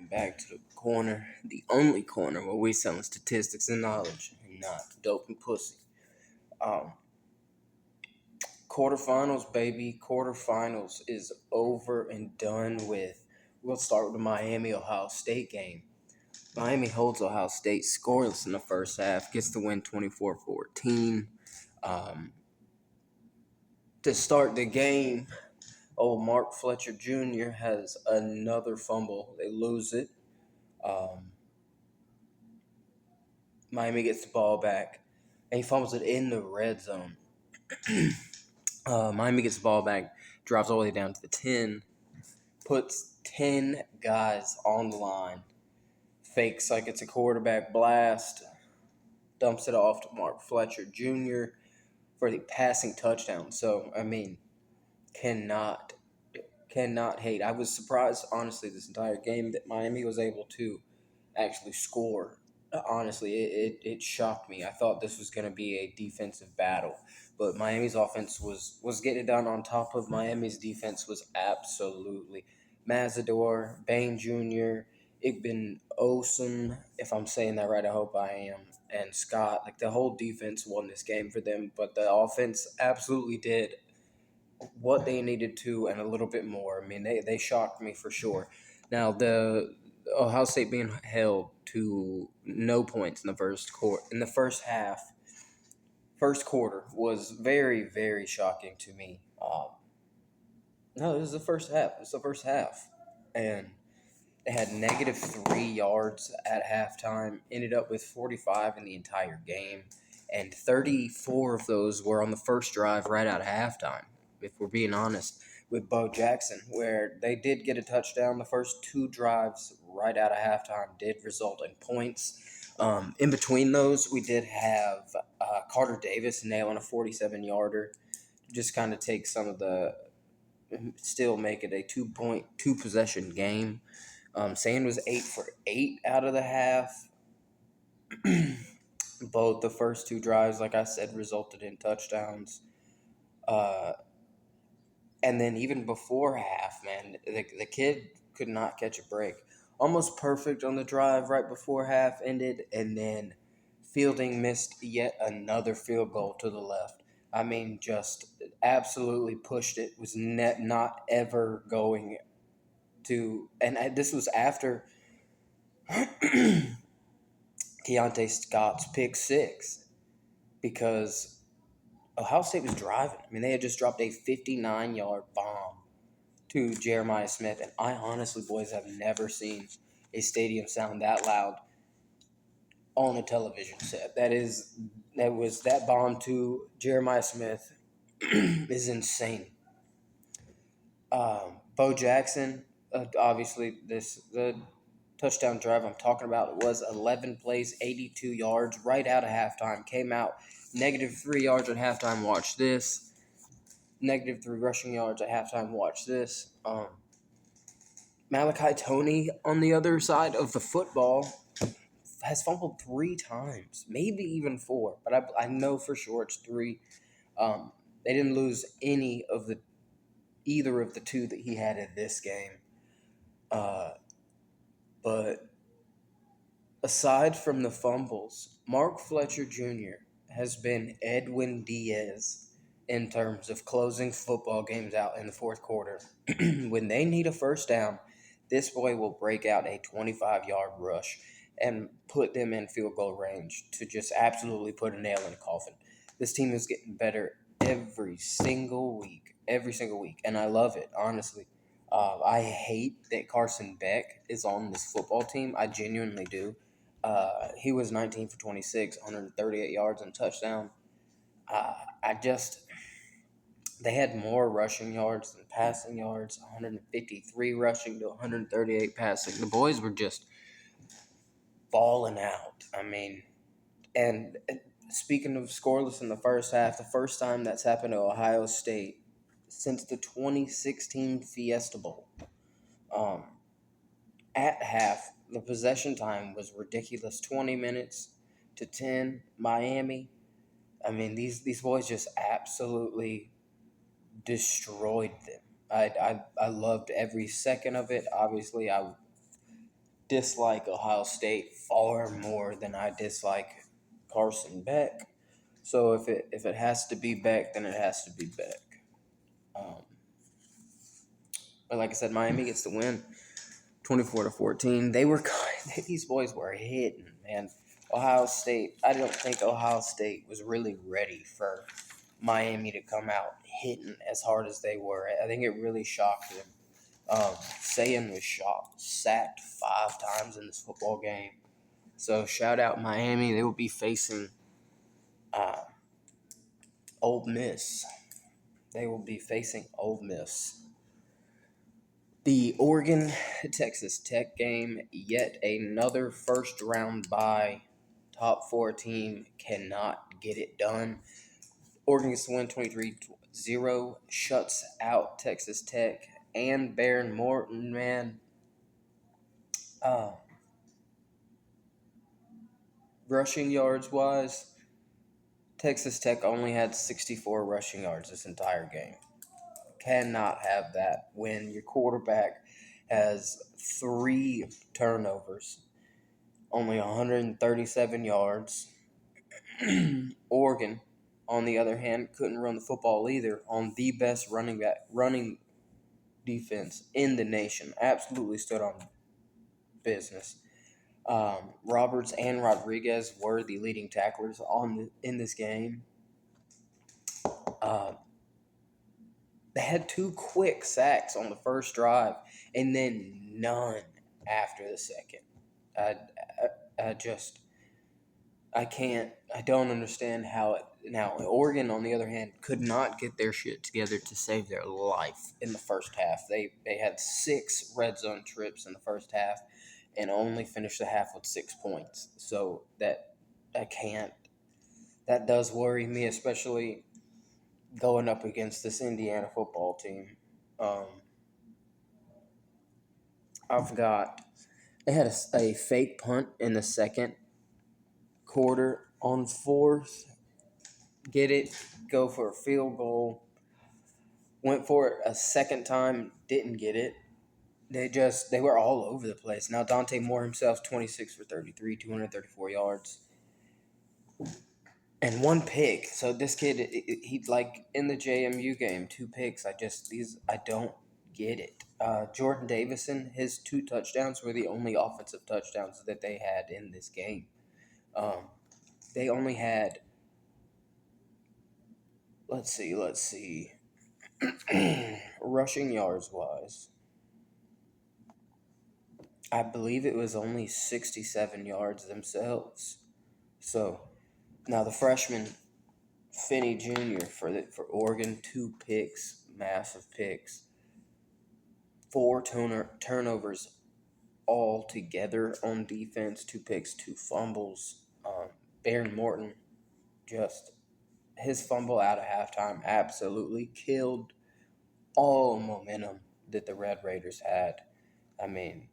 welcome back to the corner, the only corner where we selling statistics and knowledge and not dope and pussy. Um, Quarterfinals, baby. Quarterfinals is over and done with. We'll start with the Miami Ohio State game. Miami holds Ohio State scoreless in the first half, gets the win 24-14. Um, to start the game, Mark Fletcher Jr. has another fumble. They lose it. Um, Miami gets the ball back, and he fumbles it in the red zone. Miami gets the ball back, drops all the way down to the 10, puts 10 guys on the line, fakes like it's a quarterback blast, dumps it off to Mark Fletcher Jr. for the passing touchdown. So, cannot hate. I was surprised, honestly, this entire game that Miami was able to actually score. Honestly, it shocked me. I thought this was going to be a defensive battle, but Miami's offense was getting it done on top of Miami's defense was absolutely Mazador, Bain Jr., Igben Osun, if I'm saying that right, I hope I am, and Scott. Like the whole defense won this game for them, but the offense absolutely did what they needed to and a little bit more. They shocked me for sure. Now, the Ohio State being held to no points in the first half, first quarter was very, very shocking to me. No, it was the first half. It's the first half. And they had -3 yards at halftime, ended up with 45 in the entire game, and 34 of those were on the first drive right out of halftime, if we're being honest, with Bo Jackson, where they did get a touchdown. The first two drives right out of halftime did result in points. In between those, we did have Carter Davis nailing a 47-yarder, just kind of take some of the, still make it a 2 possession game. Sand was 8 for 8 out of the half. Both the first two drives, like I said, resulted in touchdowns. And then even before half, man, the kid could not catch a break. Almost perfect on the drive right before half ended, and then Fielding missed yet another field goal to the left. Just absolutely pushed it. Was not ever going to, and this was after Keontae Scott's pick six, because Ohio State was driving. They had just dropped a 59-yard bomb to Jeremiah Smith, and I honestly, boys, have never seen a stadium sound that loud on a television set. That bomb to Jeremiah Smith is insane. Bo Jackson, obviously, the touchdown drive I'm talking about was 11 plays, 82 yards, right out of halftime. Came out -3 yards at halftime. Watch this. -3 rushing yards at halftime. Watch this. Malachi Toney on the other side of the football has fumbled 3 times, maybe even 4, but I know for sure it's 3. They didn't lose either of the 2 that he had in this game. But aside from the fumbles, Mark Fletcher Jr. has been Edwin Diaz in terms of closing football games out in the fourth quarter. When they need a first down, this boy will break out a 25-yard rush and put them in field goal range to just absolutely put a nail in the coffin. This team is getting better every single week, and I love it, honestly. I hate that Carson Beck is on this football team. I genuinely do. He was 19 for 26, 138 yards and touchdown. They had more rushing yards than passing yards, 153 rushing to 138 passing. The boys were just balling out. And speaking of scoreless in the first half, the first time that's happened to Ohio State since the 2016 Fiesta Bowl. At half, the possession time was ridiculous, 20 minutes to 10. Miami, these boys just absolutely destroyed them. I loved every second of it. Obviously, dislike Ohio State far more than I dislike Carson Beck. So if it has to be Beck, then it has to be Beck. Um, but like I said, Miami gets the win, 24-14. These boys were hitting, man. Ohio State. I don't think Ohio State was really ready for Miami to come out hitting as hard as they were. I think it really shocked them. Sayan was sacked 5 times in this football game. So shout out Miami. They will be facing uh, Ole Miss. They will be facing Ole Miss. The Oregon Texas Tech game, yet another first round bye. Top 4 team cannot get it done. Oregon gets to win 23-0, shuts out Texas Tech and Baron Morton, man. Rushing yards wise, Texas Tech only had 64 rushing yards this entire game. Cannot have that when your quarterback has 3 turnovers, only 137 yards. Oregon, on the other hand, couldn't run the football either on the best running defense in the nation. Absolutely stood on business. Roberts and Rodriguez were the leading tacklers in this game. They had 2 quick sacks on the first drive, and then none after the second. I don't understand how it. Now, Oregon, on the other hand, could not get their shit together to save their life in the first half. They had 6 red zone trips in the first half and only finished the half with 6 points. So that does worry me, especially going up against this Indiana football team. I've got they had a fake punt in the second quarter on 4th. Get it, go for a field goal. Went for it a second time, didn't get it. They were all over the place. Now Dante Moore himself, 26 for 33, 234 yards. And 1 pick. So this kid, he like in the JMU game, 2 picks. I don't get it. Jordan Davison, his 2 touchdowns were the only offensive touchdowns that they had in this game. They only had, let's see, rushing yards wise, I believe it was only 67 yards themselves. So now the freshman Finney Jr. for Oregon, 2 picks, massive picks, 4 turnovers all together on defense, 2 picks, 2 fumbles. Baron Morton, just his fumble out of halftime absolutely killed all momentum that the Red Raiders had. I mean,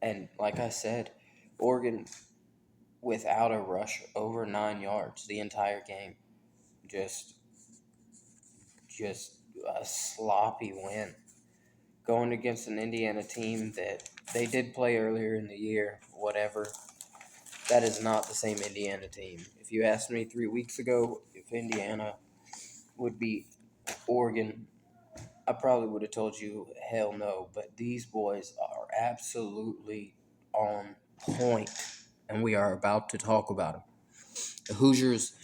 and like I said, Oregon without a rush over 9 yards the entire game. Just a sloppy win. Going against an Indiana team that they did play earlier in the year, whatever. That is not the same Indiana team. If you asked me 3 weeks ago if Indiana would beat Oregon, I probably would have told you hell no. But these boys are absolutely on point, and we are about to talk about them. The Hoosiers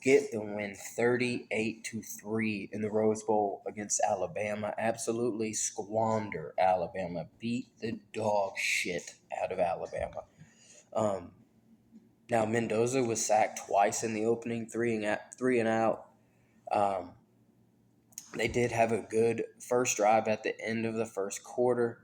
get the win 38-3 in the Rose Bowl against Alabama. Absolutely squander Alabama. Beat the dog shit out of Alabama. Now Mendoza was sacked twice in the opening, three and out. They did have a good first drive at the end of the first quarter.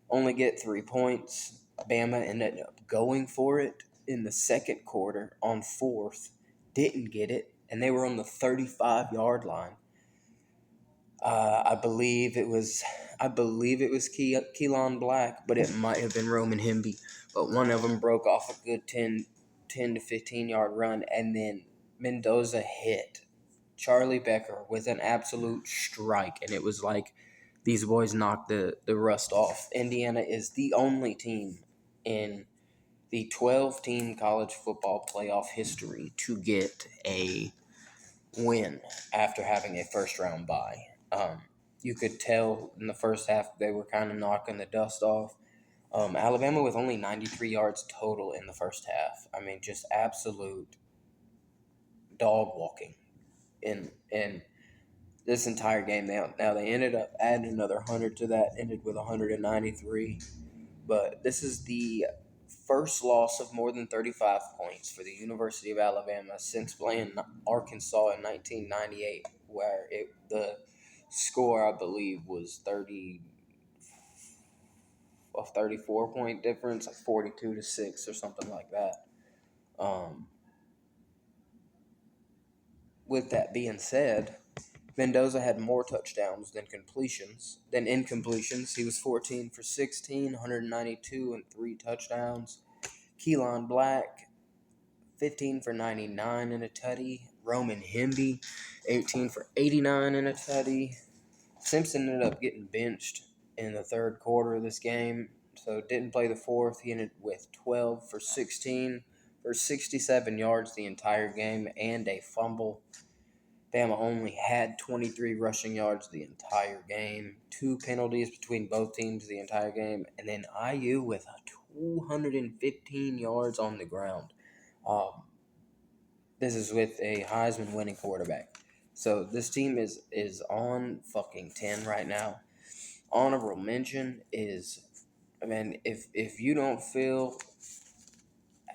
Only get 3 points. Bama ended up going for it in the second quarter on 4th. Didn't get it, and they were on the 35-yard line. I believe it was Keelan Black, but it might have been Roman Hemby. But one of them broke off a good 10 to 15-yard run, and then Mendoza hit Charlie Becker with an absolute strike, and it was like these boys knocked the rust off. Indiana is the only team in the 12-team college football playoff history to get a win after having a first-round bye. You could tell in the first half they were kind of knocking the dust off. Alabama with only 93 yards total in the first half. I mean, just absolute dog walking in this entire game. Now they ended up adding another 100 to that, ended with 193. But this is the first loss of more than 35 points for the University of Alabama since playing Arkansas in 1998, where the score, I believe, was 34-point difference, like 42-6 or something like that. With that being said, Mendoza had more touchdowns than incompletions. He was 14 for 16, 192 and 3 touchdowns. Keelan Black, 15 for 99 and a tutty. Roman Hemby, 18 for 89 and a tutty. Simpson ended up getting benched in the third quarter of this game, so didn't play the fourth. He ended with 12 for 16 for 67 yards the entire game and a fumble. Bama only had 23 rushing yards the entire game, 2 penalties between both teams the entire game, and then IU with 215 yards on the ground. This is with a Heisman winning quarterback. So this team is on fucking 10 right now. Honorable mention is, I mean, if you don't feel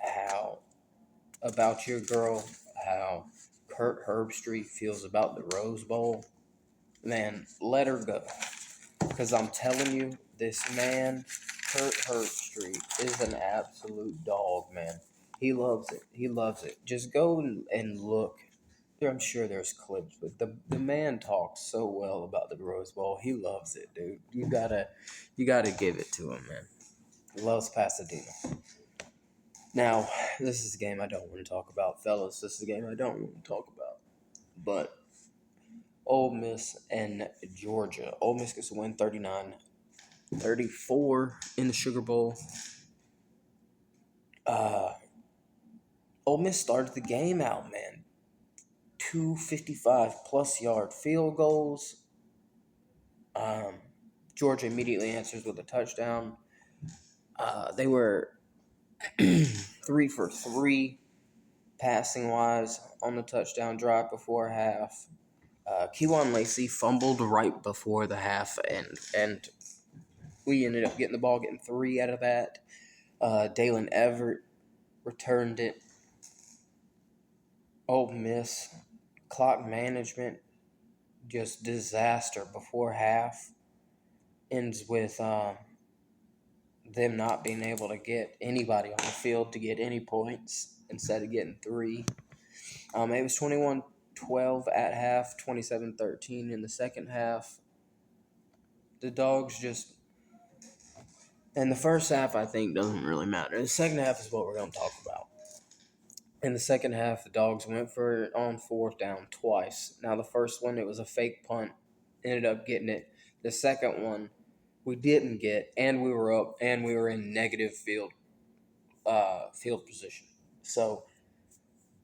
how about your girl, how Kurt Herbstreit feels about the Rose Bowl, man, let her go. Because I'm telling you, this man, Kurt Herbstreit, is an absolute dog, man. He loves it. He loves it. Just go and look. I'm sure there's clips, but the man talks so well about the Rose Bowl. He loves it, dude. You gotta give it to him, man. He loves Pasadena. Now, this is a game I don't want to talk about, fellas. This is a game I don't want to talk about. But Ole Miss and Georgia. Ole Miss gets a win 39-34 in the Sugar Bowl. Ole Miss started the game out, man. 255-plus yard field goals. Georgia immediately answers with a touchdown. They were 3 for 3 passing wise on the touchdown drive before half. Keelan Lacey fumbled right before the half, and we ended up getting 3 out of that. Dalen Everett returned it. Ole Miss clock management, just disaster before half. Ends with them not being able to get anybody on the field to get any points instead of getting 3. It was 21-12 at half, 27-13 in the second half. The Dogs just... And the first half, I think, doesn't really matter. The second half is what we're going to talk about. In the second half, the Dogs went for it on fourth down twice. Now, the first one, it was a fake punt. Ended up getting it. The second one, we didn't get, and we were up, and we were in negative field position. So,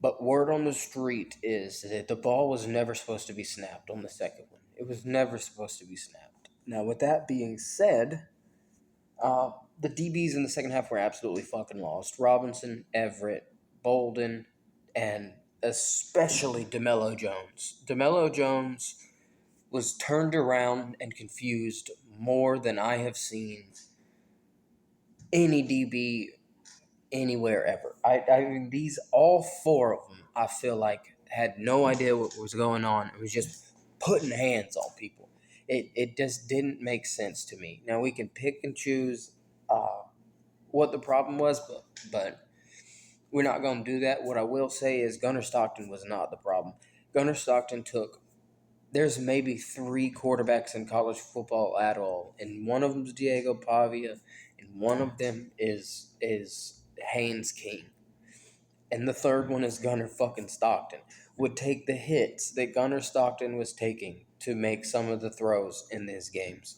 but word on the street is that the ball was never supposed to be snapped on the second one. It was never supposed to be snapped. Now, with that being said, the DBs in the second half were absolutely fucking lost. Robinson, Everett, Bolden, and especially DeMello Jones. DeMello Jones was turned around and confused more than I have seen any DB anywhere ever. I mean, all 4 of them, I feel like, had no idea what was going on. It was just putting hands on people. It just didn't make sense to me. Now, we can pick and choose what the problem was, but we're not going to do that. What I will say is Gunnar Stockton was not the problem. Gunnar Stockton there's maybe 3 quarterbacks in college football at all, and one of them is Diego Pavia, and one of them is Haynes King, and the third one is Gunnar fucking Stockton. Would take the hits that Gunnar Stockton was taking to make some of the throws in these games.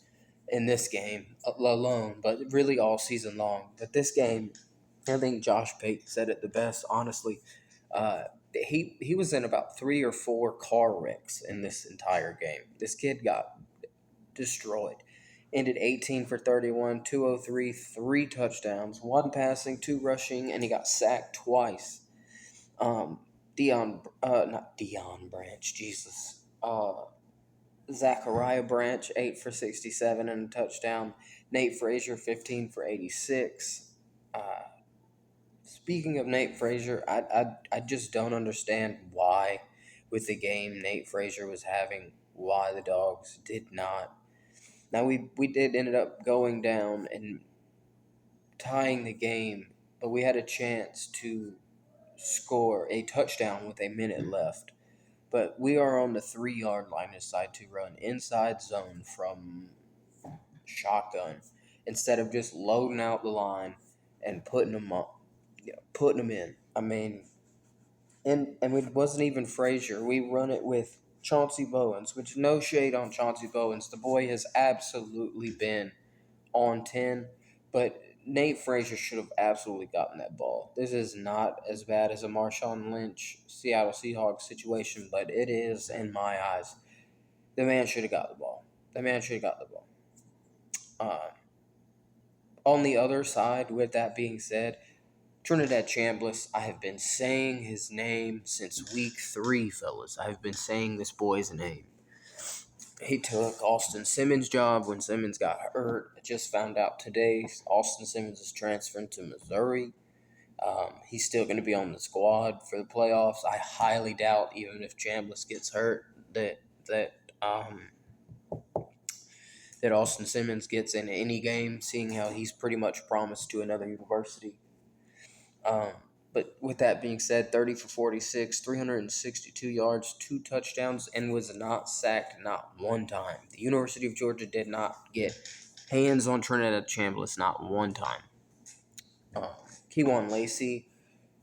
in this game alone, but really all season long. But this game, I think Josh Pate said it the best, honestly. Uh, he was in about 3 or 4 car wrecks in this entire game. This kid got destroyed. Ended 18 for 31, 203, 3 touchdowns, 1 passing, 2 rushing, and he got sacked twice. Not Dion Branch, Jesus. Zachariah Branch, 8 for 67 and a touchdown. Nate Frazier, 15 for 86. Uh, Speaking of Nate Frazier, I just don't understand why, with the game Nate Frazier was having, why the Dogs did not. Now, we did ended up going down and tying the game, but we had a chance to score a touchdown with a minute left. But we are on the 3-yard line, decide to run inside zone from shotgun instead of just loading out the line and putting them up, putting them in. I mean, and it wasn't even Frazier. We run it with Chauncey Bowens, which no shade on Chauncey Bowens. The boy has absolutely been on 10, but Nate Frazier should have absolutely gotten that ball. This is not as bad as a Marshawn Lynch Seattle Seahawks situation, but it is in my eyes. The man should have got the ball. The man should have got the ball. On the other side, with that being said, Trinidad Chambliss, I have been saying his name since week 3, fellas. I have been saying this boy's name. He took Austin Simmons' job when Simmons got hurt. I just found out today Austin Simmons is transferring to Missouri. He's still going to be on the squad for the playoffs. I highly doubt, even if Chambliss gets hurt, that Austin Simmons gets in any game, seeing how he's pretty much promised to another university. Um, but with that being said, 30 for 46, 362 yards, 2 touchdowns, and was not sacked not one time. The University of Georgia did not get hands on Trinidad Chambliss not one time. Keywan Lacey,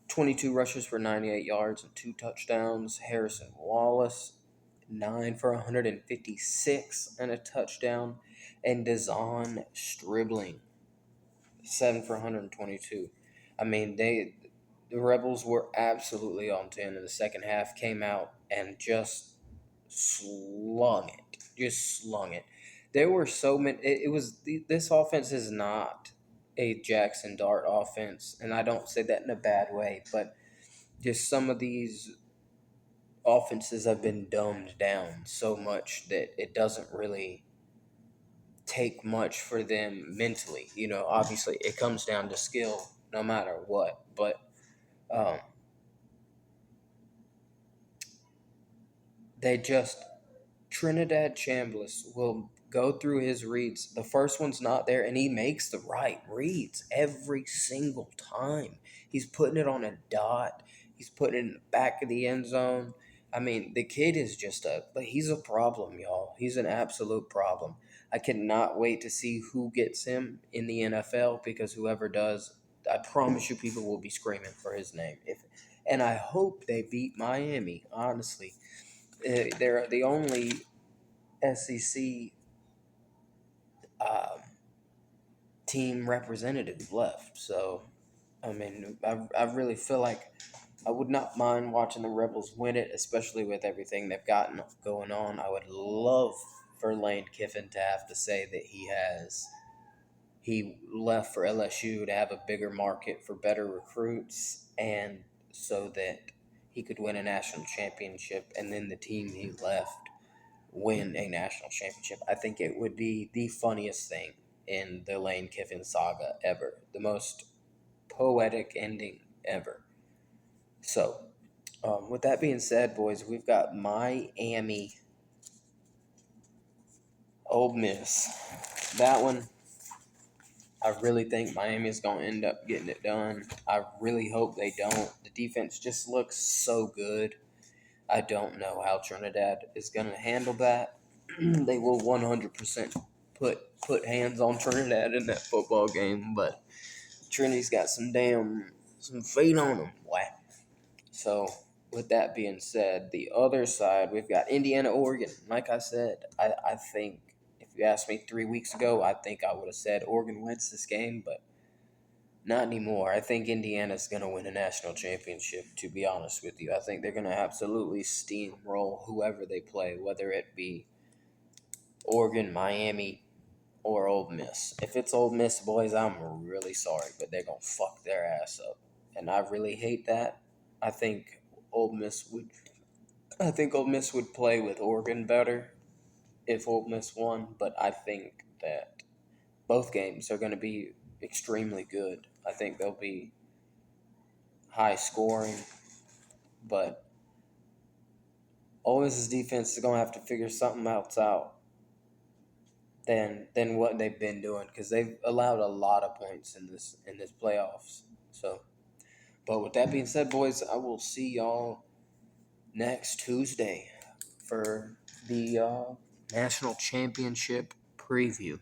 22 rushes for 98 yards and 2 touchdowns. Harrison Wallace, 9 for 156 and a touchdown. And Dazon Stribling, 7 for 122. I mean, the Rebels were absolutely on 10 in the second half, came out and just slung it. Just slung it. There were so many. This offense is not a Jackson Dart offense, and I don't say that in a bad way, but just some of these offenses have been dumbed down so much that it doesn't really take much for them mentally. Obviously it comes down to skill no matter what, but um, they just Trinidad Chambliss will go through his reads. The first one's not there, and he makes the right reads every single time. He's putting it on a dot. He's putting it in the back of the end zone. I mean, the kid is but he's a problem, y'all. He's an absolute problem. I cannot wait to see who gets him in the NFL, because whoever does, I promise you, people will be screaming for his name. And I hope they beat Miami, honestly. They're the only SEC um, team representative left. So, I mean, I really feel like I would not mind watching the Rebels win it, especially with everything they've gotten going on. I would love for Lane Kiffin to have to say that he left for LSU to have a bigger market for better recruits, and so that he could win a national championship, and then the team he left win a national championship. I think it would be the funniest thing in the Lane Kiffin saga ever. The most poetic ending ever. So, with that being said, boys, we've got Miami, Ole Miss. That one, I really think Miami is going to end up getting it done. I really hope they don't. The defense just looks so good. I don't know how Trinidad is going to handle that. They will 100% put hands on Trinidad in that football game, but Trinity's got some feet on them. Whack. So, with that being said, the other side, we've got Indiana, Oregon. Like I said, I think if If you asked me 3 weeks ago, I think I would have said Oregon wins this game, but not anymore. I think Indiana's going to win a national championship, to be honest with you. I think they're going to absolutely steamroll whoever they play, whether it be Oregon, Miami, or Ole Miss. If it's Ole Miss, boys, I'm really sorry, but they're going to fuck their ass up. And I really hate that. I think Ole Miss would I think Ole Miss would play with Oregon better if Ole Miss won, but I think that both games are going to be extremely good. I think they'll be high scoring, but Ole Miss's defense is going to have to figure something else out than what they've been doing because they've allowed a lot of points in this playoffs. So, but with that being said, boys, I will see y'all next Tuesday for the national championship preview.